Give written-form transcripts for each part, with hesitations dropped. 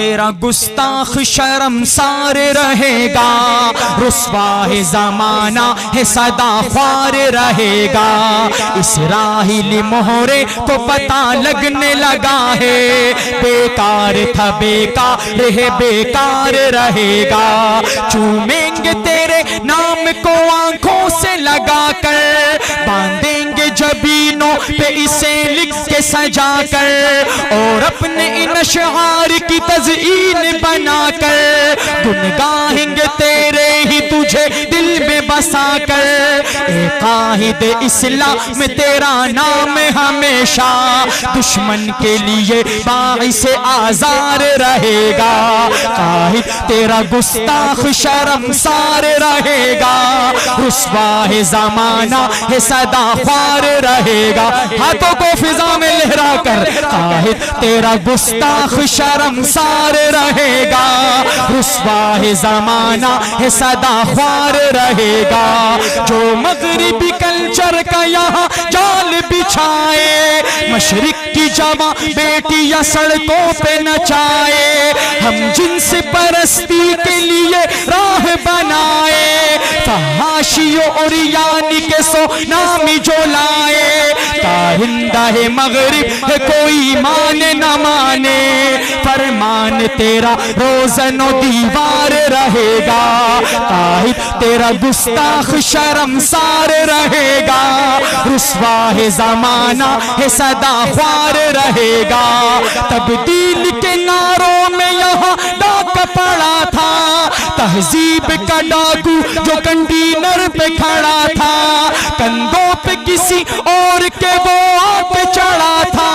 تیرا گستاخ شرمسار رہے گا، رسوا ہے زمانہ ہے صدا خوار رہے گا، اسرائیلی مہرے کو پتہ لگنے لگا ہے، بیکار تھا بیکار ہے بیکار رہے گا، چومیں گے تیرے نام کو آنکھوں سے لگا کر، باندھیں گے جبینوں پہ اسے لکھ کے سجا کر، اور اپنے ان اشعار کی تزئین بنا کر، گنگائیں گے تیرے ہی تجھے دل میں بسا کر، اے قائد اسلام تیرا نام ہمیشہ دشمن کے لیے باعث آزار رہے گا، قائد تیرا گستاخ شرمسار رہے گا، رسوا ہے زمانہ ہے صدا خوار رہے گا، ہاتھوں کو فضا میں لہرا کر، قائد تیرا گستاخ شرمسار رہے گا، رسوا ہے زمانہ ہے صدا خوار رہے گا، جو مغربی کلچر کا یہاں جال بچھائے، مشرق کی جوان بیٹیاں سڑکوں پہ نچائے، ہم جنس پرستی کے لیے راہ بنائے، فحاشی و عریانی کے سو نامی جو لائے، کارندہ ہے مغرب ہے کوئی مانے نہ مانے، فرمان تیرا روزن و دیوار رہے گا، قائد تیرا گستاخ شرمسار رہے گا، رسوا ہے زمانہ ہے صدا خوار رہے گا، تبدیل کے نعروں میں یہاں ڈاکہ پڑا تھا، تہذیب کا ڈاکو جو کنٹینر پہ کھڑا تھا، کندھوں پہ کسی اور کے وہ آگ پہ چڑھا تھا،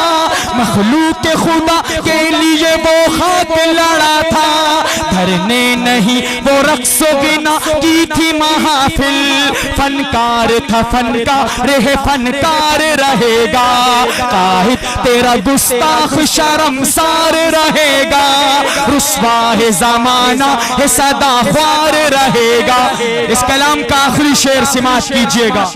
مخلوق خدا کے لیے وہ خاک لڑا تھا، دھرنے نہیں وہ رقص و غنا کی تھی محافل، فنکار تھا فنکار ہے فنکار رہے گا، قائد تیرا گستاخ شرمسار رہے گا، رسوا ہے زمانہ ہے صدا خوار رہے گا۔ اس کلام کا آخری شعر سماعت کیجئے گا۔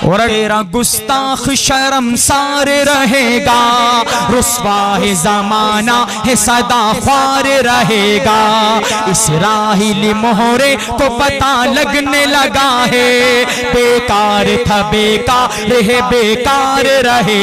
اور تیرا گستاخ شرمسار رہے گا، رسوا ہے زمانہ ہے صدا خوار رہے گا، اسرائیلی مہرے کو پتہ لگنے لگا ہے، بیکار تھا بیکار ہے بیکار رہے